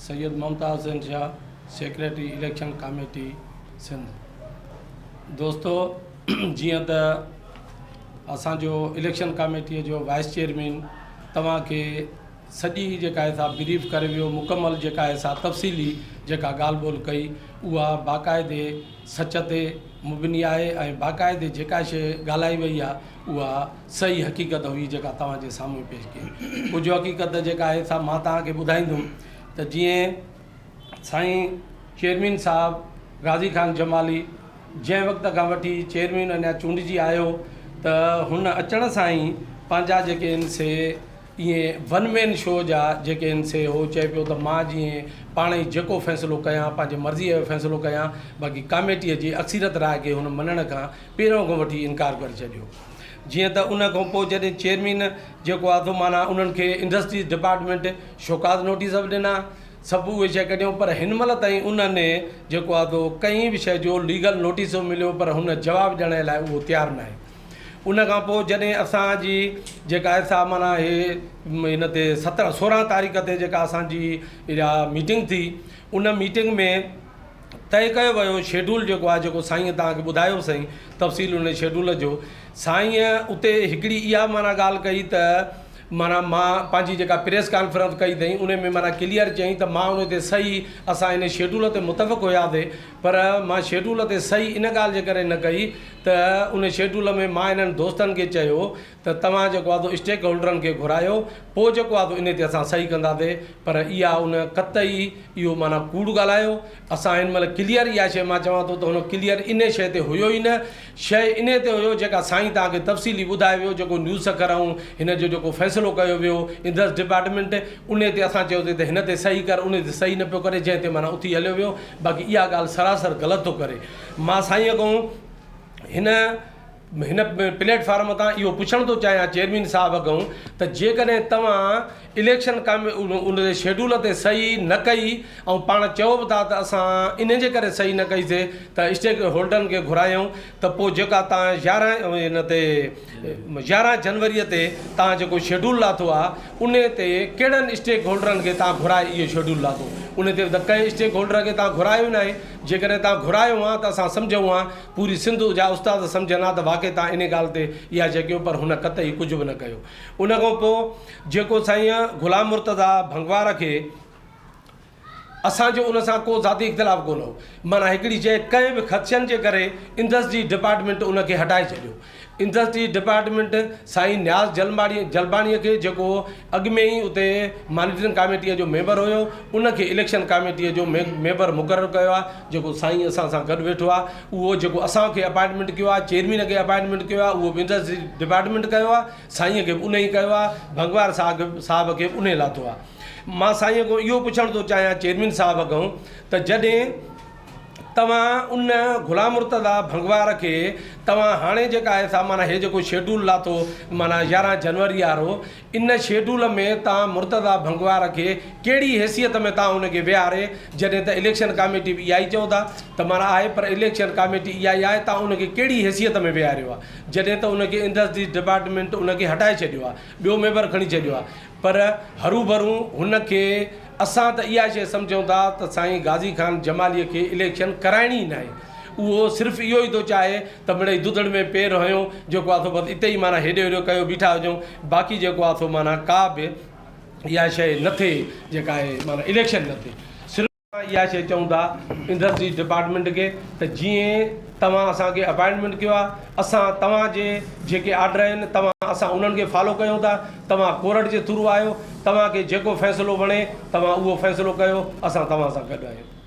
Syed Mumtaz Hussain Shah, secretary election committee Sindh. दोस्तों, जियां त असांजो इलेक्शन कमेटी जो वाइस चेयरमैन तव्हांखे सॼी जेका आहे सा ब्रीफ करे वियो, मुकमल जेका आहे सा तफ़सीली जेका ॻाल्हि ॿोल कई उहा बाक़ाइदे सच ते मुबनी आहे ऐं बाक़ाइदे जेका शइ ॻाल्हाई वई आहे उहा सही हक़ीक़त हुई जेका तव्हांजे साम्हूं पेश कई। कुझु हक़ीक़त जेका आहे सा मां तव्हांखे ॿुधाईंदुमि त जीअं साईं चेयरमैन साहब गाज़ी ख़ान जमाली जंहिं वक़्त खां वठी चेयरमैन अञा चूंडिजी आयो त हुन अचण सां ई पंहिंजा जेके आहिनि से ईअं वन मैन शो जा जेके आहिनि से हो चए पियो त मां जीअं पाण ई जेको फ़ैसिलो कयां पंहिंजे मर्ज़ीअ जो फ़ैसिलो कयां, बाक़ी कमेटीअ जी अक्सरियत राय खे हुन मञण खां पहिरियों खां वठी इनकार करे छॾियो। जीअं त उन खां पोइ जॾहिं चेयरमैन जेको आहे त माना उन्हनि खे इंडस्ट्रीज़ डिपार्टमेंट शोकाज़ नोटिस बि ॾिना, सभु उहे शइ कढियूं, पर हिन महिल ताईं उन्हनि जेको आहे तो कंहिं बि शइ जो लीगल नोटिस मिलियो पर हुन जवाबु ॾियण लाइ उहो तयारु न आहे। उन खां पोइ जॾहिं असांजी जेका आहे सा माना हिन ते 16 तारीख़ ते जेका असांजी इहा मीटिंग थी, उन मीटिंग में तय कयो वियो शेड्यूल जेको आहे, जेको साईं तव्हांखे ॿुधायो साईं तफ़सील उन शेड्यूल जो। साईं उते हिकिड़ी इहा माना ॻाल्हि कई त माना मां पंहिंजी जेका प्रेस कॉन्फ्रेंस कई अथई उन में माना क्लियर चई त मां उन ते सही असां इन शेड्यूल ते मुतफ़िक़ हुयासीं, पर मां शेड्यूल ते सही इन ॻाल्हि जे करे न कई त उन शेड्यूल में मां इन्हनि दोस्तनि खे चयो त तव्हां जेको आहे स्टेक होल्डरनि खे घुरायो, पोइ जेको आहे इन ते असां सही कंदासीं, पर इहा उन क़तई इहो माना कूड़ ॻाल्हायो। असां हिन महिल क्लियर इहा शइ मां चवां थो त हुन क्लियर इन शइ ते हुयो ई न, शइ इन ते हुयो जेका साईं तव्हांखे तफ़सीली ॿुधाए वियो, जेको न्यूज़ सखर ऐं हिन जो जेको फ़ैसिलो कयो वियो इंडस्ट्रीज़ डिपार्टमेंट, उन ते असां चयोसीं त हिन ते सही कर, उन ते सही न पियो करे, जंहिं ते माना उथी हलियो वियो। बाक़ी इहा ॻाल्हि सरासर ग़लति थो करे। मां साईं खां हिन प्लेटफॉर्म तां इहो पुछणु थो चाहियां चेयरमैन साहब खां त जेकॾहिं तव्हां इलेक्शन उन शेड्यूल ते सही न कई ऐं पाण चयो बि था त असां इन जे करे सही न कईसीं त स्टेक होल्डरनि खे घुरायूं, त पोइ जेका तव्हां 11 जनवरीअ ते तव्हां जेको शेड्यूल लाथो आहे उन ते कहिड़नि स्टेक होल्डरनि खे तव्हां घुराए इहो शेड्यूल लाथो? उन ते त कंहिं स्टेक होल्डर खे तव्हां घुरायो न आहे। जेकॾहिं तव्हां घुरायो आहे त असां सम्झूं आहे, पूरी सिंध जा उस्ताद सम्झनि हा त वाक़ई तव्हां इन ॻाल्हि ते इहा शइ कयो, पर हुन कतई कुझु बि न कयो। उन खां पोइ जेको साईं ग़ुलाम मुर्तज़ा भंगवार खे असांजो उन सां को ज़ाती इख़्तिलाफ़ कोन हो, माना हिकिड़ी शइ कंहिं बि ख़दशनि जे करे इंडस्ट्री डिपार्टमेंट उनखे हटाए छॾियो। इंडस्ट्री डिपार्टमेंट साईं न्याज़ जलबाणीअ खे जेको अॻु में ई उते मॉनिटरिंग कमेटीअ जो मेंबर हुयो, उनखे इलेक्शन कमेटीअ जो मेंबर मुक़ररु कयो आहे, जेको साईं असां सां गॾु वेठो आहे। उहो जेको असांखे अपॉइंटमेंट कयो आहे, चेयरमैन खे अपॉइंटमेंट कयो आहे, उहो बि इंडस्ट्री डिपार्टमेंट कयो आहे, साईं खे बि उन ई कयो आहे, भंगवार साहब खे बि उन लाथो आहे। मां साईं खां इहो पुछणु थो चाहियां चेयरमैन साहब खां त जॾहिं तव्हां उन ग़ुलाम मुर्तज़ा भंगवार खे तव्हां हाणे जेका आहे सा माना हे जेको शेड्यूल लाथो माना 11 जनवरी वारो, इन शेड्यूल में तव्हां मुर्तज़ा भंगवार खे कहिड़ी हैसियत में तव्हां उनखे विहारे, जॾहिं त इलेक्शन कमेटी बि इहा ई चओ था त माना आहे, पर इलेक्शन कमेटी इहा ई आहे, तव्हां उनखे कहिड़ी हैसियत में विहारियो आहे, जॾहिं त उनखे इंडस्ट्रीज़ डिपार्टमेंट उनखे हटाए छॾियो आहे, ॿियो मेंबर खणी छॾियो आहे। पर हरू भरू हुनखे असां त इहा शइ सम्झूं था त साईं गाज़ी ख़ान जमालीअ खे इलेक्शन कराइणी ई न आहे। उहो सिर्फ़ु इहो ई थो चाहे त मिड़ई दुधड़ में पेर हयो जेको आहे बसि इते ई माना हेॾे होॾे कयो बीठा हुजूं, बाक़ी जेको आहे माना का बि इहा शइ न थिए, जेका आहे माना इलेक्शन न थिए। सिर्फ़ु इहा शइ चऊं था इंडस्ट्री डिपार्टमेंट खे त जीअं तव्हां असांखे अपॉइंटमेंट कयो आहे, असां तव्हांजे जेके आर्डर आहिनि असां उन्हनि खे फॉलो कयूं था, तव्हां कोर्ट जे थ्रू आहियो, तव्हांखे जेको फ़ैसिलो वणे तव्हां उहो फ़ैसिलो कयो, असां तव्हां सां गॾु आहियूं।